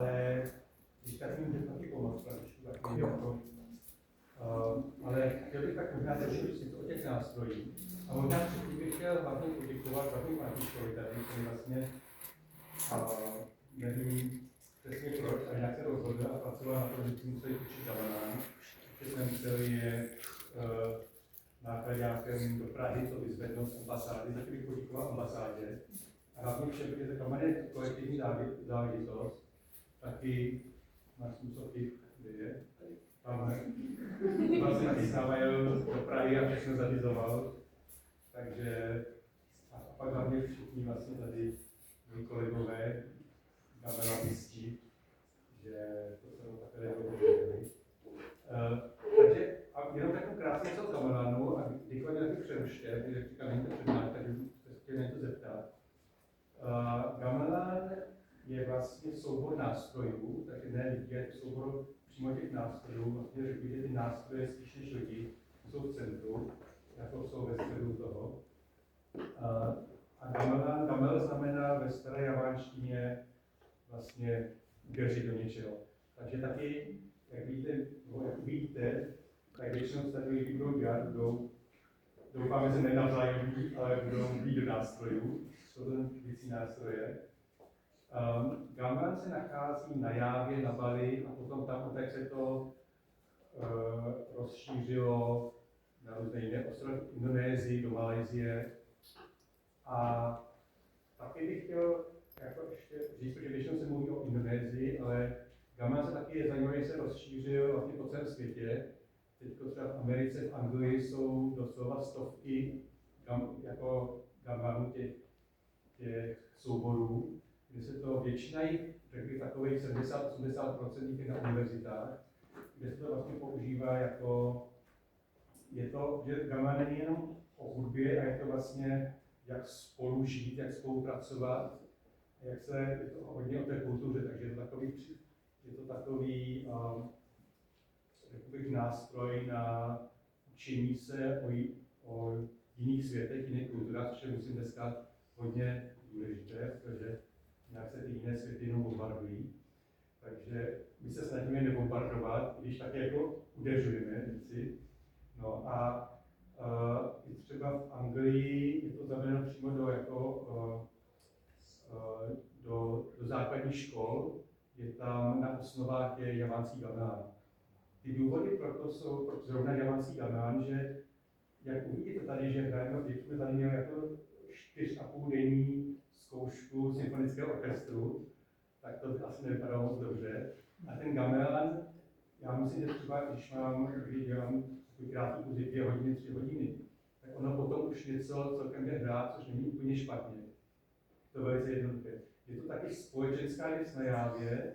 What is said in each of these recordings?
Ale když tak mi můžete taky pomoct, takový ale chtěl bych tak možná trošku říct o těch nástrojích. A možná předtím bych chtěl hlavně poděkovat hlavně Martišovi tady, který vlastně nevím přesně proč, ale nějak se rozhodl a pracoval na tom, že si museli učit Gamelán, že jsme museli je nákladákem do Prahy to vyzvednout z ambasády, za to bych poděkoval ambasádě. A hlavně všem, protože to je kolektivní záležitost, taky na způsoby, kde je. Tam vlastně taky jel do Prahy a všechno zařizoval. Takže a pak hlavně všichni vlastně tady moji kolegové gamelanisti, že to jsou takové dobré. Takže a jenom takovou krásně co gamelánu a kdykoliv mě taky přerušte, protože říkám, není to přednáška, takže se chtěl něco zeptat. Gamelán je vlastně soubor nástrojů, takže ne lidi, je to soubor přímo těch nástrojů. Vlastně řekl, že ty nástroje spíš než lidi jsou v centru, jako jsou ve středu toho. A gamel znamená ve staré javánštině vlastně udeřit do něčeho. Takže taky, jak víte, tak většinou se tady budou dělat, doufáme, že nenavzájemní, ale budou být do nástrojů. Jsou to věcí nástroje. Gamelan se nachází na Jávě, na Bali a potom tam tak se to rozšířilo na různé jiné ostrovy, Indonésii, do Malajsie. A taky bych chtěl jako ještě říct, že většinou se mluví o Indonésii, ale gamelan se taky je zajímavý, se rozšířil vlastně po celém světě. Teď třeba v Americe, v Anglii jsou doslova stovky gamelanů těch souborů, kde se to většina jich, řekl bych takových 70-80% je na univerzitách, kde se to vlastně používá jako, je to, že gamelan není jenom o hudbě a je to vlastně jak spolu žít, jak spolupracovat, jak se, je to hodně o té kultuře, takže je to takový řekl bych, nástroj na učení se o jiných světech, jiných kulturách, což je musím dneska hodně důležité, protože nějak se ty jiné světy jenom bombardují. Takže my se snažíme nebombardovat, když taky jako udeřujeme věci. No a i třeba v Anglii je to zavedeno přímo do základních škol, je tam na osnovách je javánský gamelán. Ty důvody proto jsou proč zrovna javánský gamelán, že jak uvidíte tady, že hrajeme, když jsme tady měli jako 4,5 denní zkoušku symfonického orchestru, tak to asi nevypadalo moc dobře. A ten gamelán, já myslím, že třeba když dělám krátký kurz 2 hodiny, 3 hodiny, tak ono potom už něco celkem jde hrát, což není úplně špatně. To je velice jednoduché. Je to taky společenská věc na Jávě.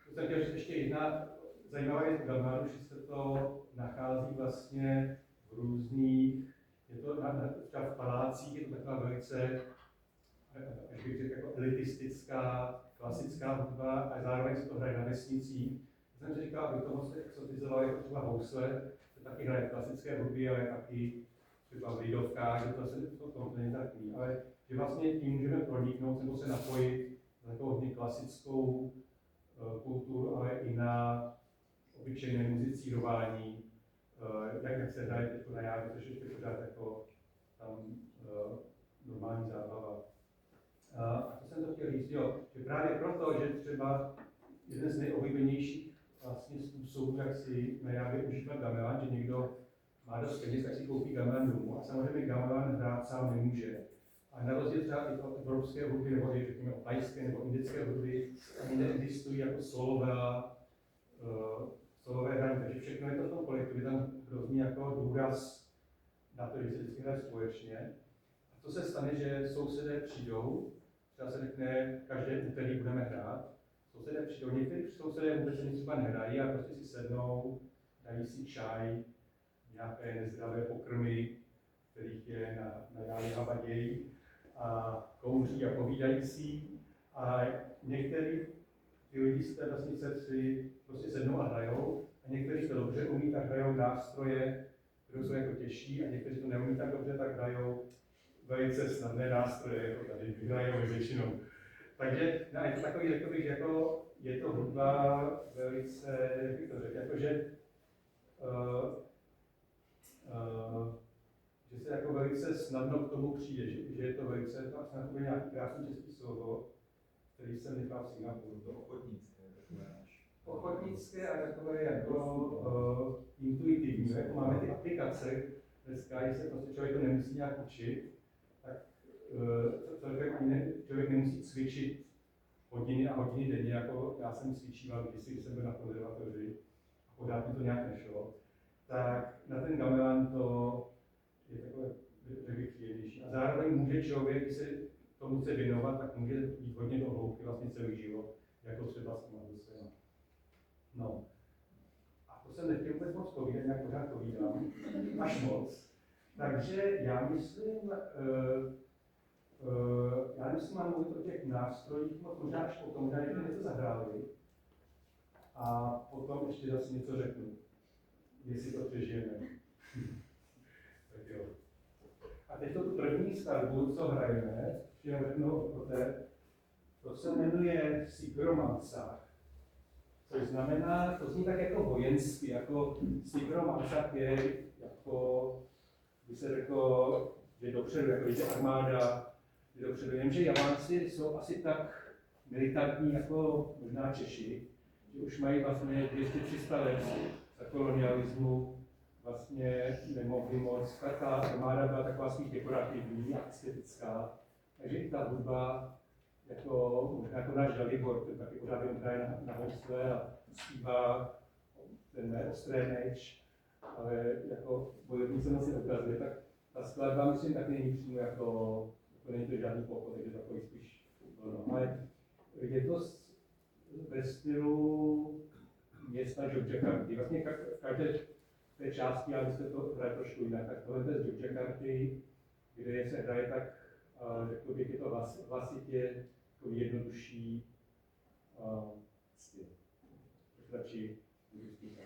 To jsem chtěl říct ještě jedna zajímavá věc v gamelánu, že se to nachází vlastně v různých, je to třeba v palácích, je to taková velice, jak bych řekl, jako elitistická, klasická hudba a zároveň se to hraje na vesnicích. Já jsem si říkal, aby to moc exotizoval jako třeba housle, to taky hraje klasické hudby, ale taky třeba v lidovkách, že to není takový, ale že vlastně tím můžeme proniknout nebo se napojit na takovou hodně klasickou kulturu, ale i na obyčejné muzicírování, jak se hraje teď na Jávě, což ještě pořád jako tam normální zábava. A to jsem to chtěl říct, jo, že právě proto, že třeba jeden z nejoblíbenějších vlastně způsobů, jak si na Jávě užívat gamelan, že někdo má dost peněz, tak si koupí gamelan domů a samozřejmě gamelan hrát sám nemůže. A na rozdíl třeba i od evropské hudby, nebo řekněme o tajské nebo indické hudby, ani neexistují jako solové hraní, takže všechno je to v tom kolektivu, tam hrozný jako důraz na to, že se vždycky hraje společně. A to se stane, že sousedé přijdou, třeba se řekne, každé úterý budeme hrát, sousedé přijdou, někteří sousedé vůbec ani třeba nehrají a prostě si sednou, dají si čaj, nějaké nezdravé pokrmy, kterých je na Jávě havadějí, a kouří a povídají si. A některý ty lidi z té vesnice si prostě sednou a hrajou, a někteří to dobře umí, tak hrajou nástroje, které jsou jako těžší, a někteří to neumí tak dobře, tak hrajou velice snadné nástroje, jako tady vyhrajou většinou. Takže no, je to takový, řekl bych, že jako je to hudba velice, jak bych to řekl, jakože že se jako velice snadno k tomu přijde, že je to velice, snad to nějaký krásný český slovo, který jsem nechal v Singapuru. To ochotnické, takové náš. Ochotnické a takové jako intuitivní. Jako máme ty aplikace, dneska, když se prostě člověk to nemusí nějak učit, tak člověk nemusí cvičit hodiny a hodiny denně, jako já jsem cvičíval kdysi, když jsem byl na konzervatoři a pořád mi to nějak nešlo. Tak na ten gamelan to je takové, řekl bych, příjemnější. A zároveň může člověk, když se tomu chce věnovat, tak může jít hodně do hloubky vlastně celý život, jako třeba s tím Adusem. No. A to jsem nechtěl vůbec moc povídat, nějak pořád povídám, až moc. Takže já myslím, mám mluvit o těch nástrojích, možná až potom, možná něco zahráli. A potom ještě zase něco řeknu, jestli to přežijeme. Tak jo. A teď tu první skladbu, co hrajeme, ještě řeknu o té, to se jmenuje Sigromansach. Což znamená, to zní tak jako vojensky, jako Sigromansach je jako, by se řeklo, že dopředu, jako jde armáda, je dopředu. Jenže Javánci jsou asi tak militantní jako možná Češi, že už mají vlastně 200-300 let za kolonialismu, vlastně nemohli moc. Ta armáda byla taková spíš dekorativní a estetická, takže i ta hudba, jako, možná jako náš Dalibor, ten taky pořád jen hraje na housle a zpívá ten ostré meč, ale jako bojovník se moc neukazuje, tak ta skladba, myslím, tak není přímo jako není to žádný pochod, takže takový spíš no, ale je to ve stylu města Jogjakarty. Vlastně v každé té části, ale byste to hraje trošku jinak, tak tohle je z Jogjakarty, kde se hraje tak, řekl bych, je to hlasitě, takový jednodušší styl. Radši budu zpívat.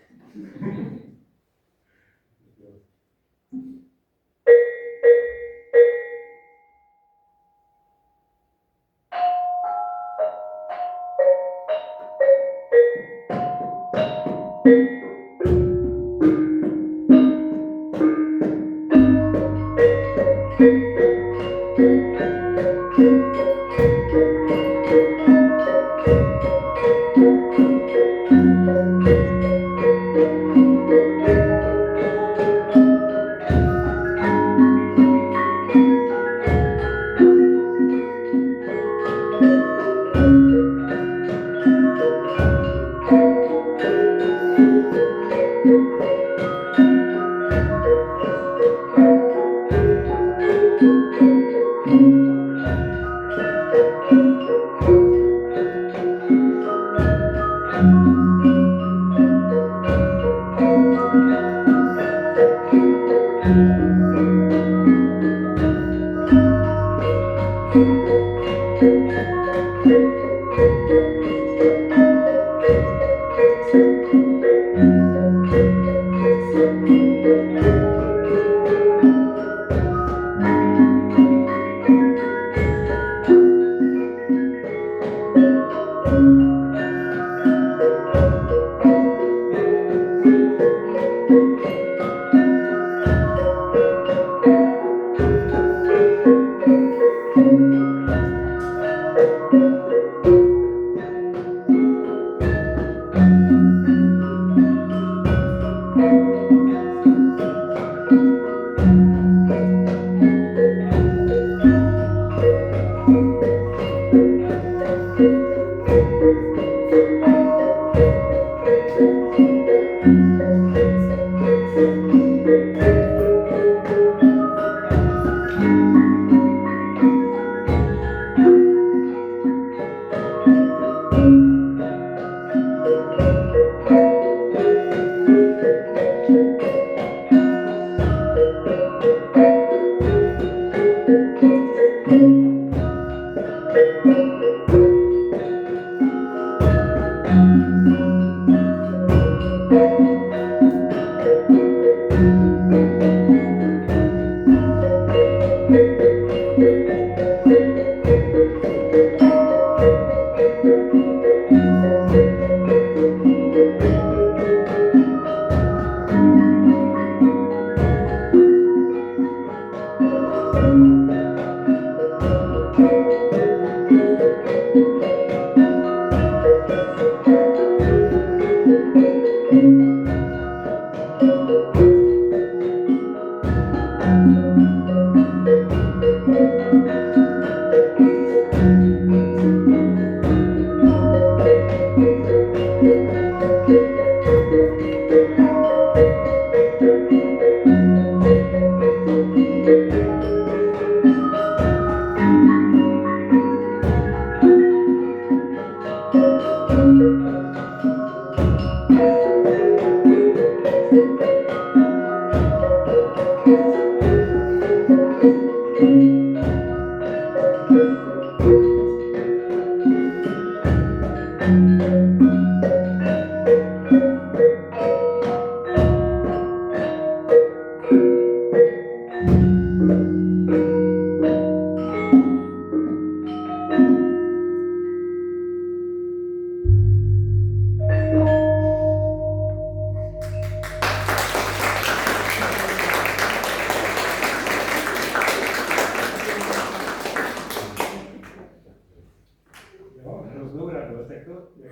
Jo, hroznou radost, jak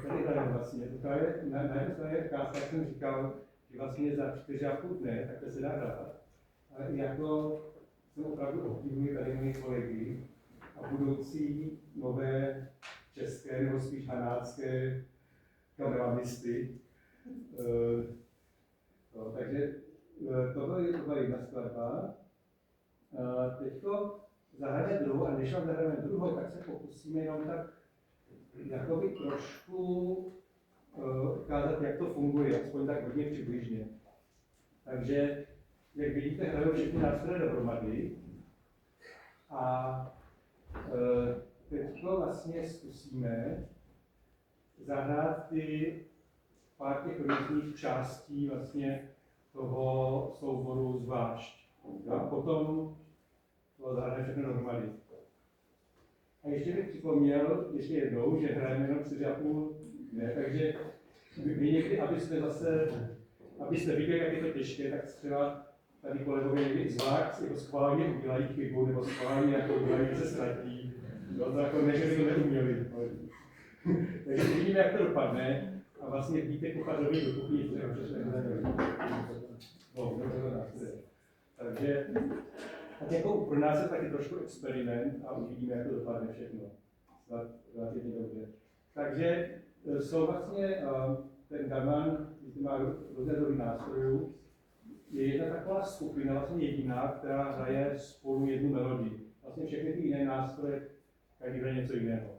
tady hraje vlastně. To je na jedné straně ukázka, jak jsem říkal, že vlastně za 4,5 dne takhle se dá hrát. Ale i jako jsem opravdu obdivuji tady moji kolegy a budoucí nové české nebo spíš hanácké kameranisty. Takže to byla jedna skladba. Teďko zahrajeme druhou, a než vám zahrajeme druhou, tak se pokusíme jenom tak jakoby trošku ukázat, jak to funguje, aspoň tak hodně přibližně. Takže, jak vidíte, hrajou všechny nástroje dohromady. A teďko vlastně zkusíme zahrát pár těch různých částí vlastně toho souboru zvlášť. A potom to zahrajeme všechno dohromady. A ještě bych připomněl ještě jednou, že hrajeme jenom 4,5 dne, takže vy někdy, abyste viděli, jak je to těžké, tak třeba tady kolegové někdy zvlášť jako schválně udělají chybu, nebo schválně jako udělají, že se ztratí. To jako ne, že by to neuměli. Takže vidíme, jak to dopadne a vlastně víte kuchařový do kuchyni, třeba přešli takže tak jako pro nás je taky trošku experiment a uvidíme, jak to dopadne všechno. Relativně dobře. Takže jsou vlastně ten gaman, který má různé druhy nástrojů, je jedna taková skupina, vlastně jediná, která hraje spolu jednu melodii. Vlastně všechny ty jiné nástroje každý hraje něco jiného.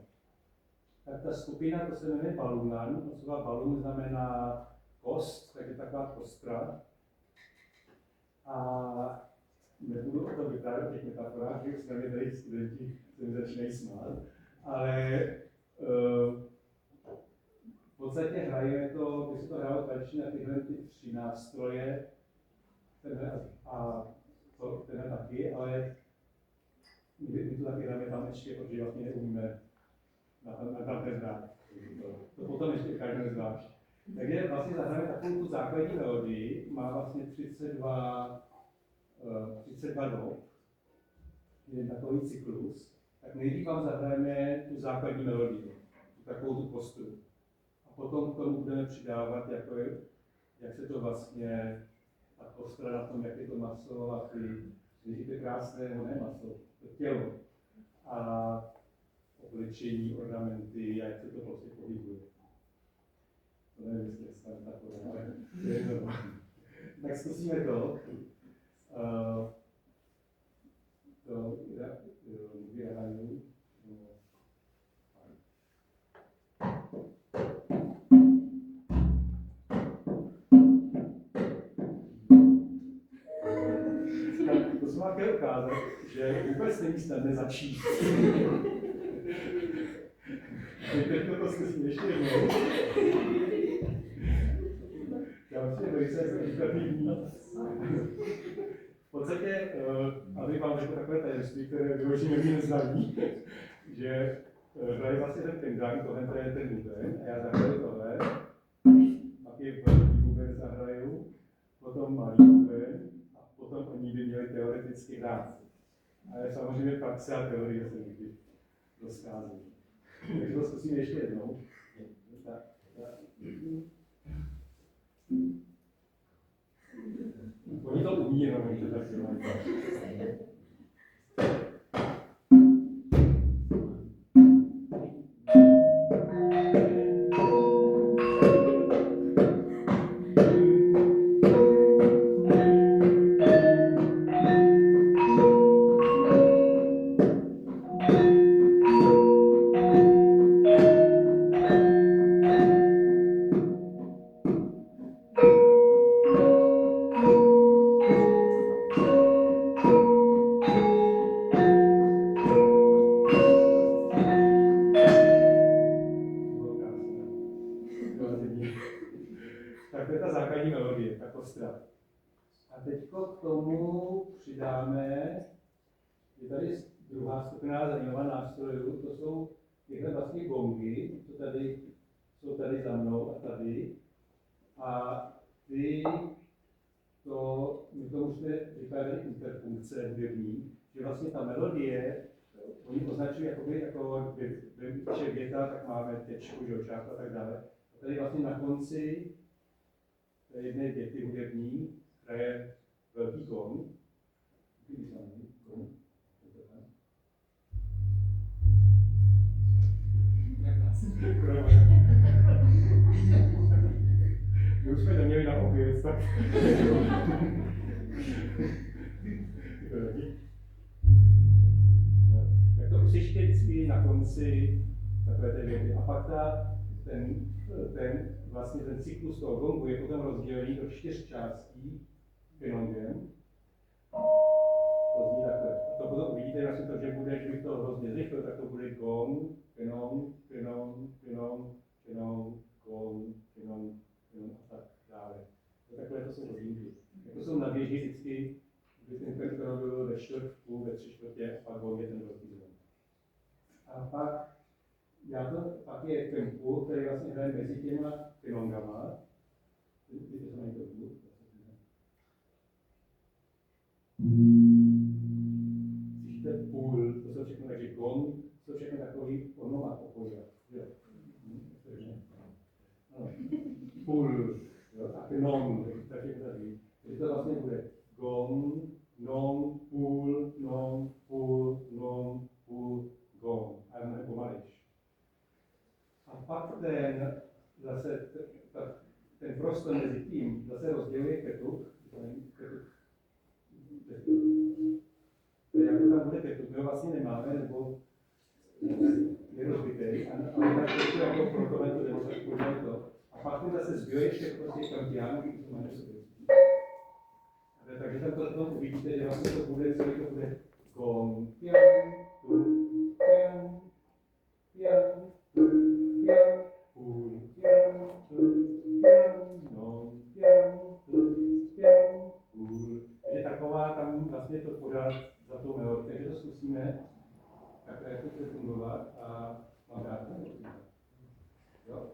Tak ta skupina, to se jmenuje balunan, balun znamená kost, takže taková kostra. A nebudu o tom vyprávět těch metaforách, že už jsme tady studenti se mi začínají smát, ale v podstatě hrajeme to, by se to hrálo tradičně na tyhle ty 3 nástroje, tenhle taky, ale my to taky hrajeme tam ještě, protože vlastně neumíme na ten hrát. To potom ještě ukážeme zvlášť. Takže vlastně zahrajeme takovou tu základní melodii, má vlastně 32 dob, je takový cyklus, tak nejdřív vám zahrajeme tu základní melodii, takovou tu kostru. A potom k tomu budeme přidávat, jak se to vlastně, ta kostra na tom, jak je to maso a ty krásné, ne maso, to tělo. A obličení, ornamenty, jak se to prostě pohybuje. To nevím, jestli je snad takové, ale je to. Tak zkusíme to. Vyhraju. To jsem vám chtěl ukázat, že vůbec není snadné začít. Teď to zkusím ještě jednou. Já myslím, že velice edukativní. V podstatě, abych vám řekl takové tajemství, které vyloženě mě neznají, že hraje vlastně ten pendant, tohle je ten buben, a já zahraju tohle, pak je velký buben zahraju, potom malý buben, a potom oni by měli teoreticky hrát. Ale samozřejmě praxe a teorie se někdy rozchází. Takže to zkusíme ještě jednou. Oni to umí, jenom oni to tak dělají. Tak to je ta základní melodie, ta kostra. A teď k tomu přidáme, je tady druhá skupina zajímavá nástrojů, to jsou tyhle vlastně gongy, co tady jsou tady za mnou a tady. A my to musíme říkat interfunkce hudební, že vlastně ta melodie, oni označují jako ve věta, tak máme tečku, část a tak dále. A tady vlastně na konci jedné věty hudební hraje velký gong. My už jsme neměli na opět, tak. Tak to uslyšíte vždycky na konci takové té věty. A pak ten cyklus toho gongu je potom rozdělený do 4 částí finongem. To zní takhle. A to potom uvidíte, vlastně to, že bude, když bych to hrozně zrychlil, tak to bude gong, finong, finong, finong, finong, gong, finong, finong a tak dále. Takhle to jsou hodinky. To jsou na běží vždycky, kdy ten finong byl ve čtvrtku, ve 3/4 a pak gong je ten velký zvon. A pak je tempo, který vlastně hraje mezi těma finongama. Vidíte, co mají to tu? Slyšíte půl, to jsou všechno, takže gong, to jsou všechno takový onomatopoja. Půl, a non, takže tady. Takže to vlastně bude gong, non, půl, non, půl, non, půl, gong. A mnohem pomalejší. A pak ten prostor mezi tím zase rozděluje ketuk. Jak to tam bude ketuk, my ho vlastně nemáme, nebo je rozbitej, ale tak to jako pro tohle demonstraci udělali to. A pak ten zase zbývá ještě prostě kampián, když to máme sobě. Takže tam to potom uvidíte, že vlastně to bude, celý to bude gong, pian, pian, pian, pian, půl, pian, pian, non, pian, pian, půl. Takže taková tam vlastně to pořád za tou melodii. Takže to zkusíme, jak to chce fungovat a mám rád to. Jo?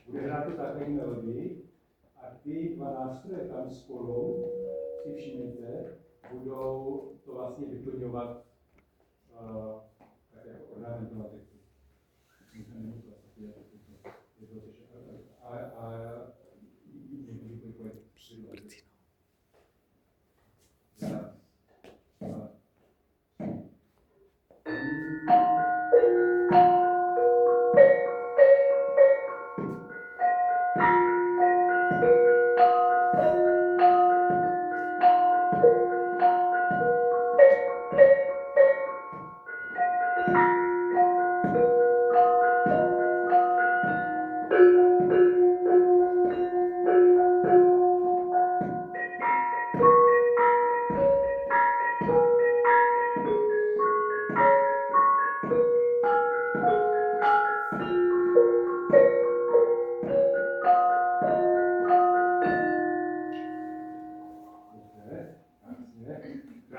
Bude hrát tu základní melodii a ty dva nástroje tam spolu, si všimněte, budou to vlastně vyplňovat tak jako ornamentu na textu.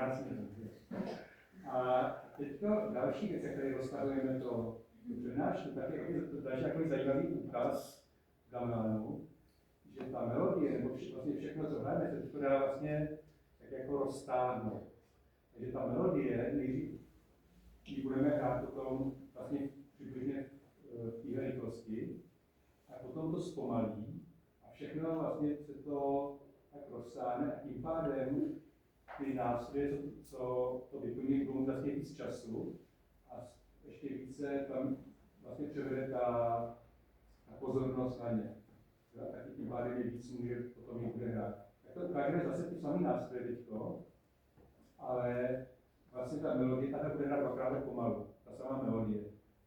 krásně. A teďka další věc, jak tady rozkazujeme to přednášku, tak je další takový zajímavý úkaz gamelánu, že ta melodie, nebo vlastně všechno, co hrajeme, se to dá vlastně tak jako roztáhnout. Takže ta melodie, nejdřív ji budeme hrát potom vlastně přibližně v téhle rychlosti, a potom to zpomalí a všechno vlastně se to tak rozsáhne a tím pádem ty nástroje, co to vyplní, budou vlastně víc času a ještě více tam vlastně převede ta pozornost na ně. Taky tím pádem je víc může potom jich bude hrát. Tak to ukážeme zase ty samé nástroje teďko, ale vlastně ta melodie takhle bude hrát dvakrát pomalu, ta samá melodie.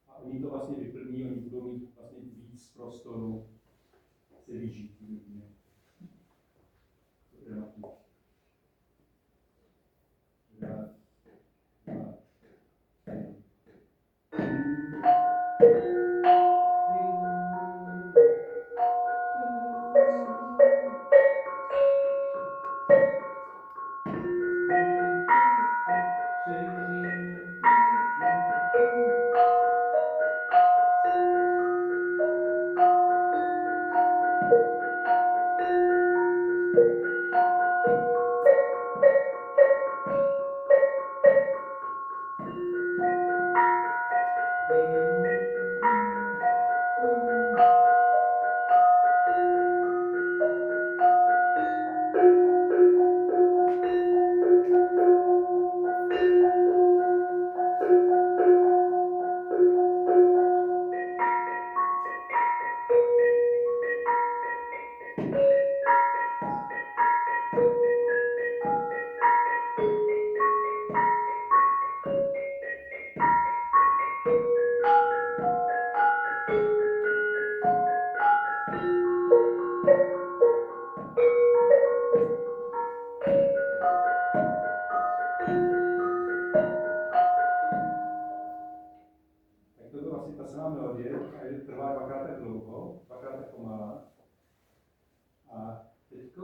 A oni to vlastně vyplní, oni budou mít vlastně víc prostoru se vyžít.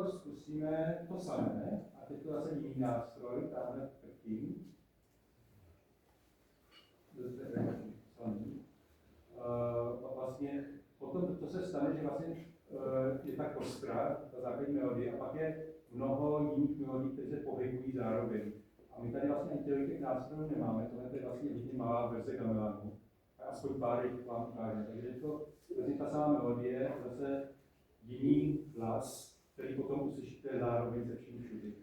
Zkusíme to samé, a teď to zase jiný nástroj, tamhle předtím. Vlastně potom to se stane, že vlastně je ta kostra, ta základní melodie, a pak je mnoho jiných melodí, které se pohybují zároveň. A my tady vlastně ani těch nástrojů nemáme, tohle je vlastně hodně malá verze gamelánu. A aspoň pár jich vám ukážeme. Takže je to vlastně ta samá melodie, zase jiný hlas, který potom uslyšíte zároveň se vším všudy.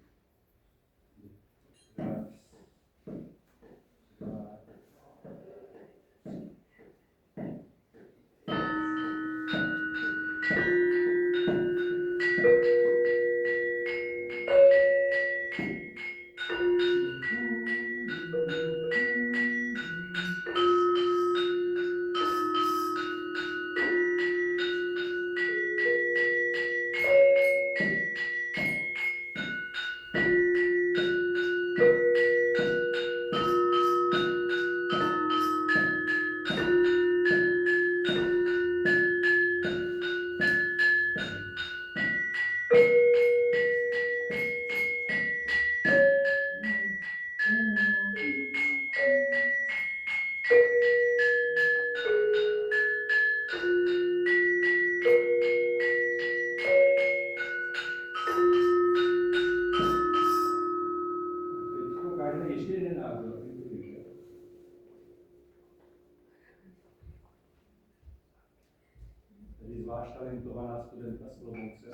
Zvlášť talentovaná studentka z Olomouce.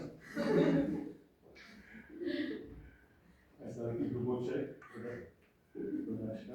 A je velký hluboček, to Dáška.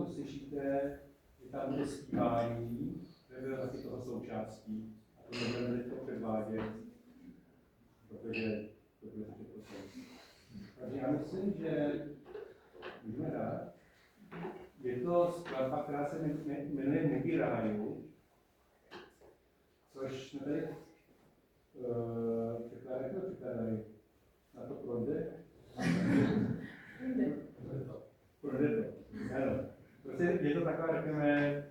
co slyšíte, je tam bude zpívání, které bylo taky toho součástí. A to nebudeme teď předvádět, protože to bude předpoklad. Takže já myslím, že můžeme dát. Je to skladba, která se jmenuje Mugy ráju, což jsme tady překládají na to projde. Projde to. Ano. Prostě je to taková, řekněme,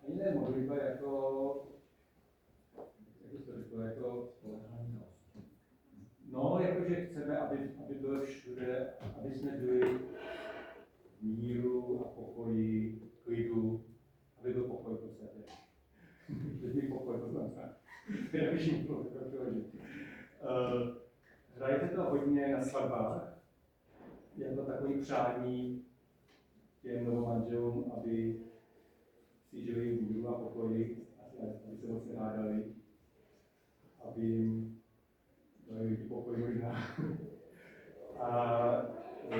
ani ne modlitba jako, jak to řekl, jako, no, jakože chceme, aby bylo všude, aby jsme byli v míru a pokoji, klidu, aby byl pokoj v podstatě. Když pokoj, to znamená. Hrajete to hodně na svatbách, je to takový přání těm novomanželům, aby si žili v míru a pokoji, aby se moc nehádali, aby jim dali pokoj možná. A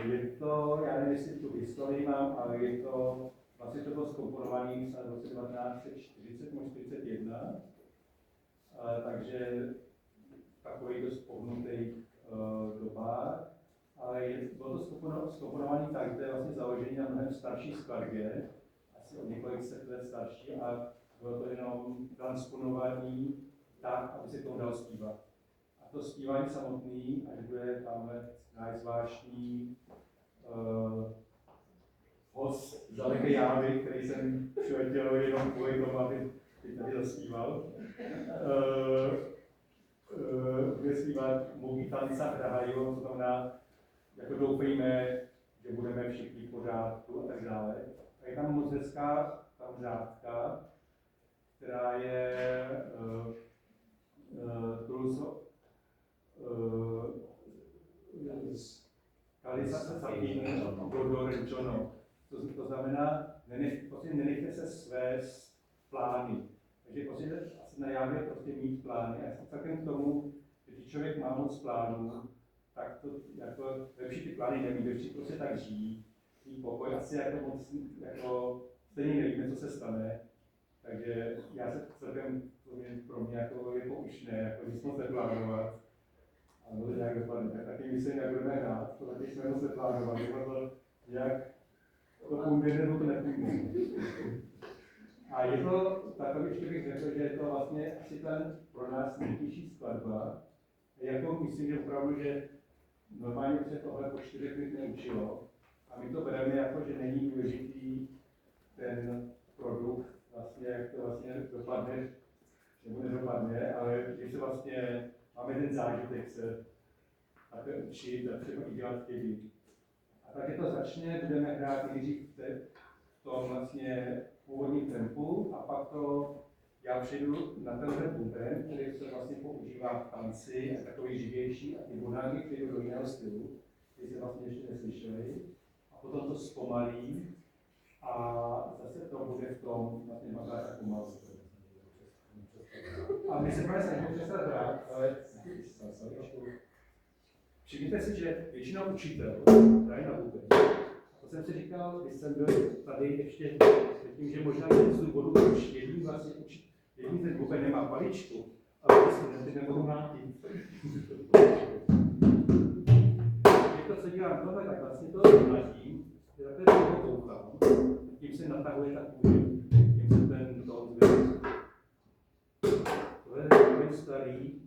je to, já nevím, jestli tu historii mám, ale je to, vlastně to bylo zkomponované v roce 1940 nebo 1941, takže takový dost pohnutý dobách, ale bylo to zkomponované tak, že je vlastně založené na mnohem starší skladbě, asi o několik set let starší, a bylo to jenom transponované tak, aby se k tomu dalo zpívat. A to zpívání samotný, až bude tamhle zvláštní host z daleké Jávy, který jsem přiletěl jenom kvůli tomu, aby tady zaspíval. Bude zpívat Mugy tanca hrajú, to znamená, jako doufejme, že budeme všichni v pořádku a tak dále. A je tam moc hezká tam řádka, která je Kalisace Sapino Godo Renčono. To znamená, nenechte se svést plány. Takže prostě asi na Jávě prostě mít plány. A já jsem celkem k tomu, že když člověk má moc plánů, tak to jako lepší ty plány nemít, lepší prostě tak žít, mít pokoj. Asi jako moc, jako stejně nevíme, co se stane. Takže já se celkem, pro mě jako je poučné, jako nic moc neplánovat. A to nějak dopadne. Tak taky myslím, jak budeme hrát, to taky jsme moc neplánovali, to nějak to půjde nebo to nepůjde. A je to, takový ještě bych řekl, že je to vlastně asi ten pro nás nejtěžší skladba. Jako myslím, že opravdu, že normálně se tohle po 4 let neučilo. A my to bereme jako, že není důležitý ten produkt, vlastně, jak to vlastně dopadne, nebo nedopadne, ale když se vlastně máme ten zážitek se takhle učit a třeba i dělat chyby. A také to začne, budeme hrát nejdřív v tom vlastně původním tempu a pak to já přejdu na tenhle puntem, který se vlastně používá v tanci, a takový živější, a ty bunáky přejdu do jiného stylu, který se vlastně ještě neslyšeli. A potom to zpomalí a zase to bude v tom vlastně mazáč a pomalu. A my se máme snažit přestat hrát, ale všimněte si, že většinou učitel hraje na buben. To jsem si říkal, když jsem byl tady ještě tím, že možná jeden z důvodů, proč jedním vlastně jedním ten buben nemá paličku, ale ty studenty nebudou mlátit. To, co dělám tohle, tak vlastně to mlátím, že takhle toho koukám, tím se natahuje ta kůže, tím se ten tón zvědět. Tohle je takový starý,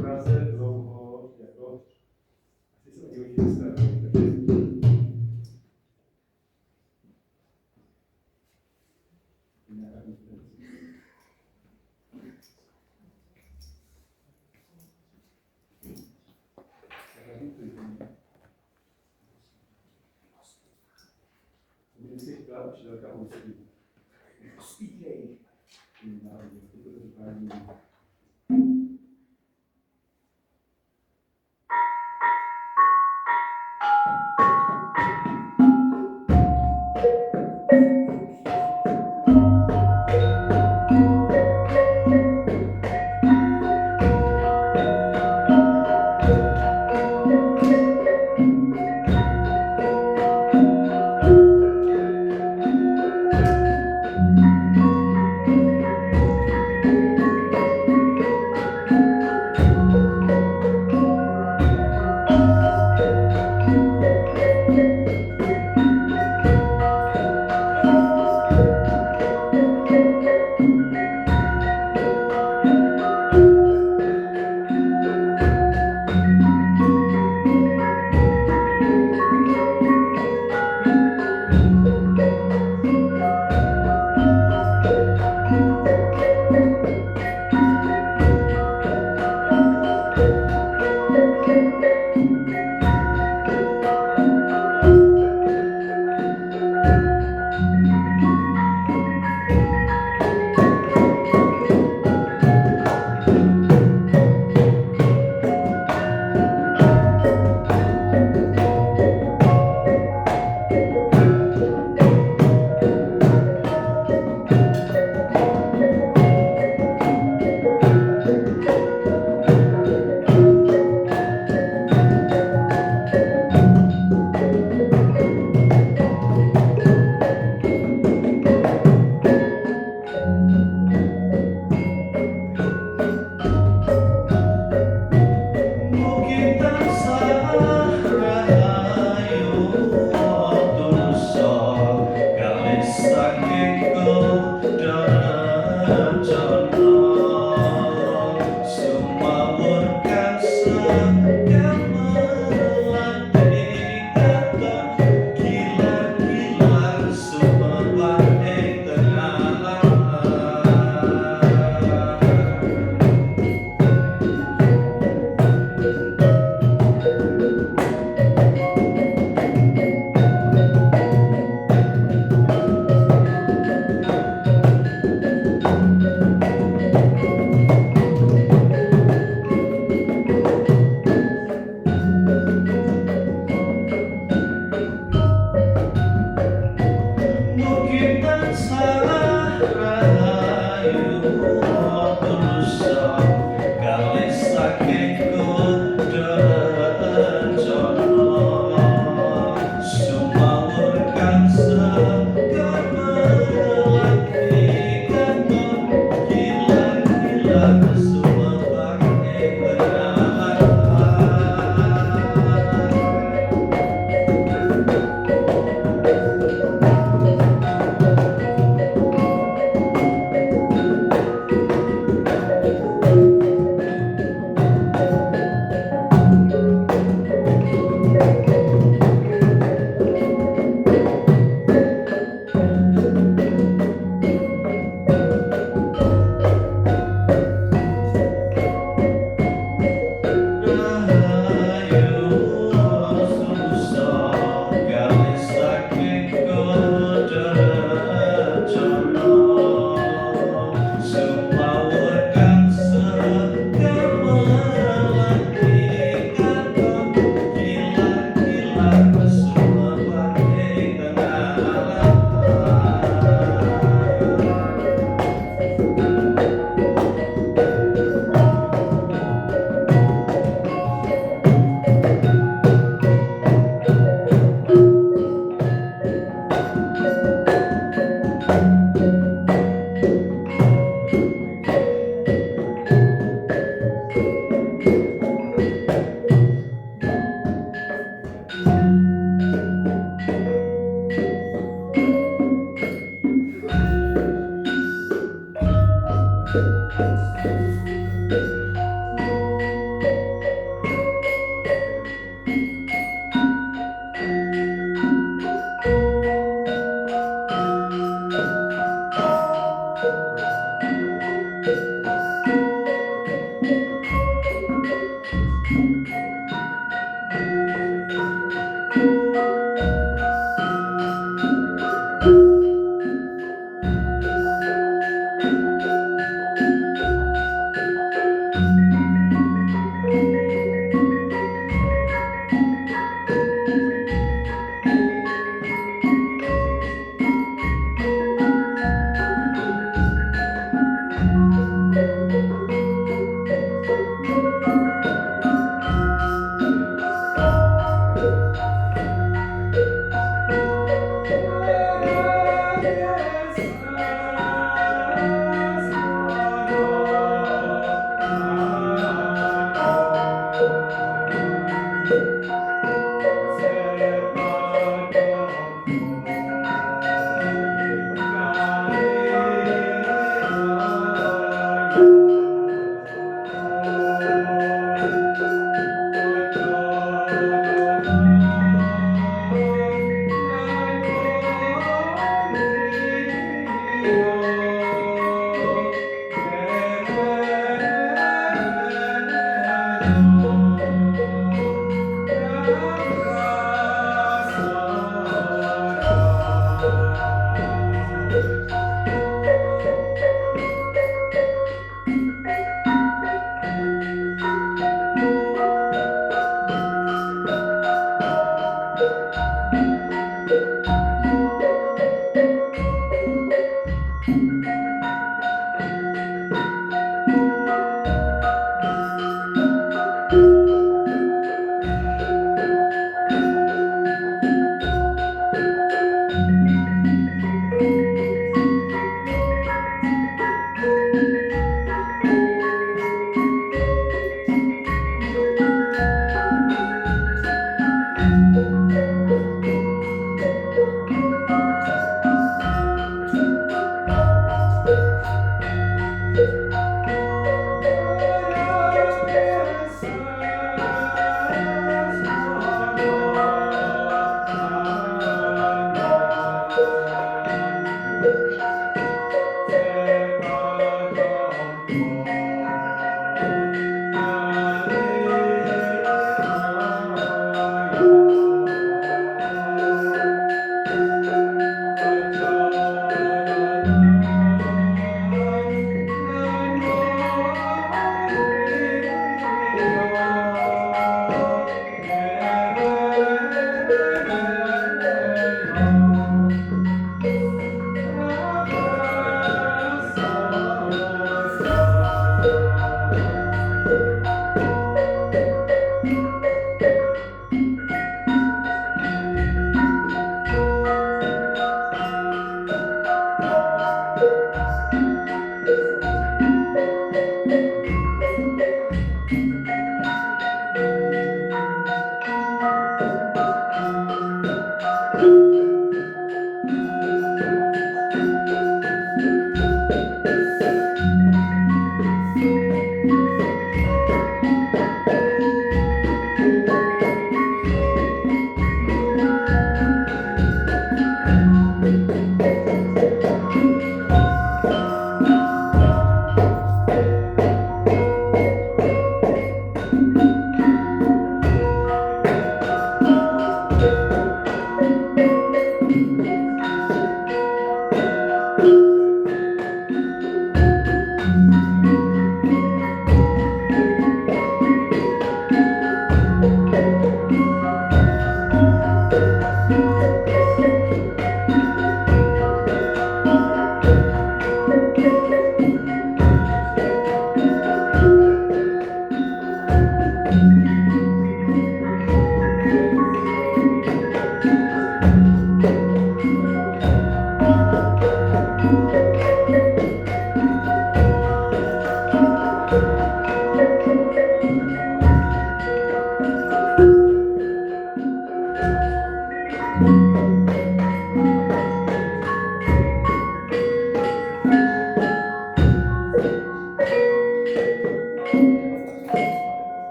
práce dlouho, jako, asi se oddělí starý, takže chtěla učitelka ústí. Spíkej!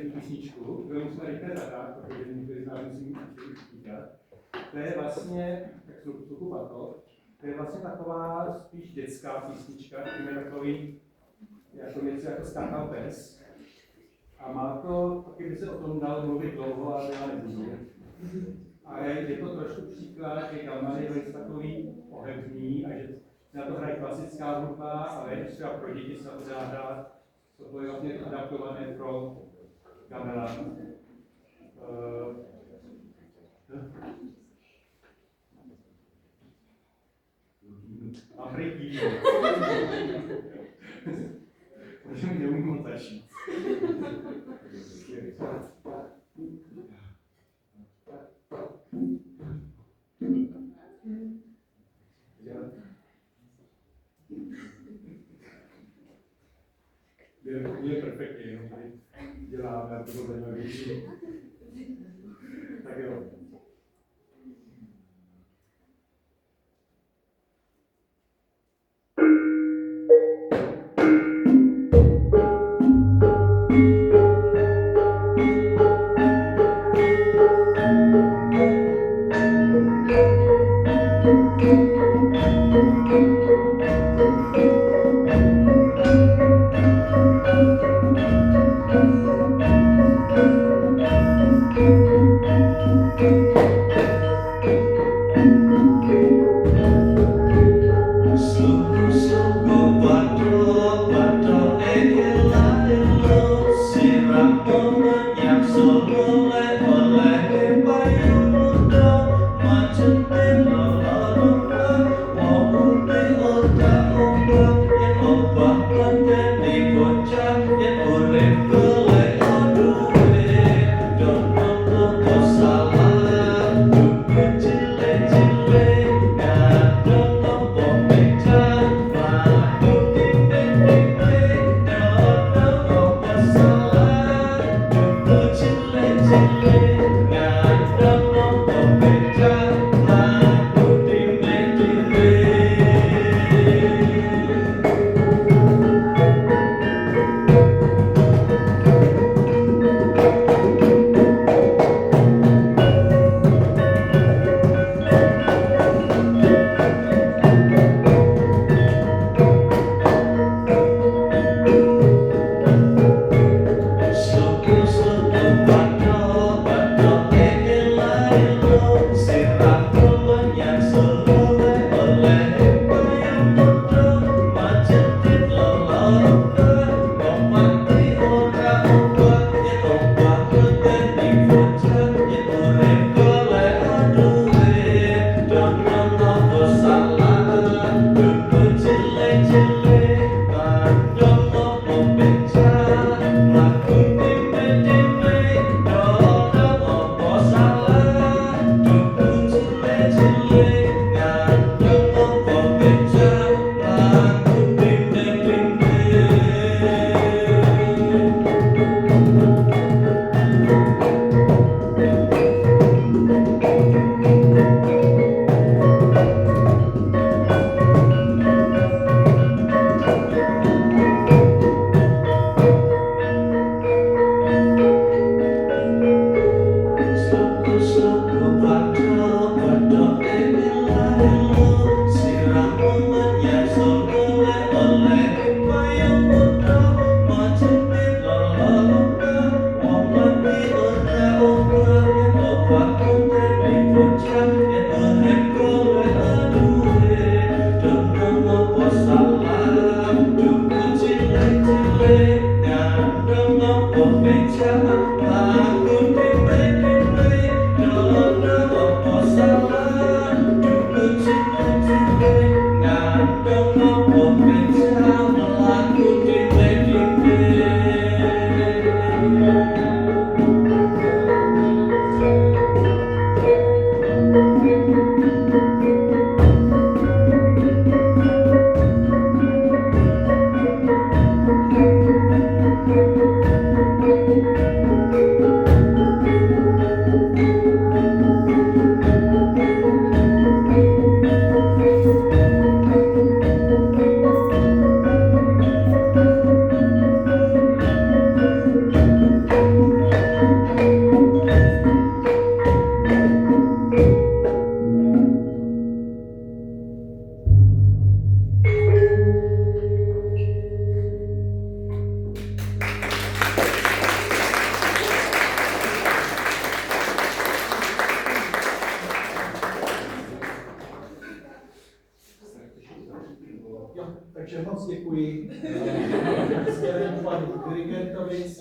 jednu písničku, kterou musíme rychle zahrát, protože někteří z nás musí říkat. To je vlastně, tak sluchu Pato, to je vlastně taková spíš dětská písnička, který je takový, jako něco jako Skákal pes. A má to, taky by se o tom dalo mluvit dlouho, ale já nebudu. A je to trošku příklad, že Galman je velice takový pohebný a že na to hraje klasická hudba, ale je třeba pro děti se na to dá hrát, to je vlastně adaptované pro gamelan. Mám prý kývy. Protože mi neumím moc začít. Je perfektně, jenom tady děláme, aby to bylo zajímavější. Tak jo.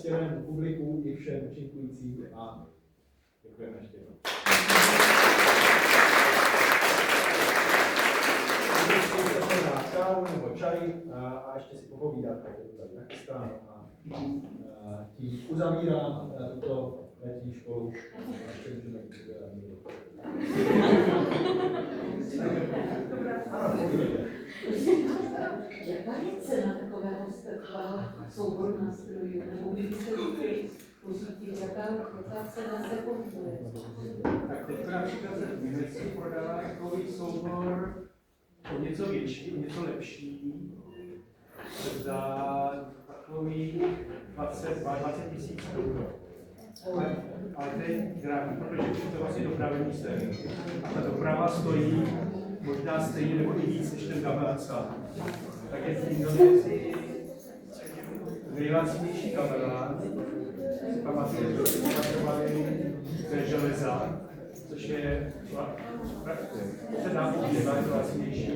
stěnem publiku i všem účinkujícím a děkujeme ještě jednou. Na kávu nebo čaj a ještě si popovídat, jak je to tady nachystáno. A tím uzavírám tuto letní školu. Ještě můžeme Jaká je cena takového souboru nástrojů? Nebo kdybyste chtěli pořídit, jaká cena se pohybuje? Tak teď například se v Německu prodává takový soubor o něco větší, o něco lepší, za takový 20 000 euro. Ale to je drahý, protože je to vlastně dopravní systém. A ta doprava stojí možná stejně nebo i víc než ten gamelan sám. Tak je v Indonésii nejlacinější gamelan, si pamatuje, že jsme pracovali ze železa, což je se dá používat, je to lacinější.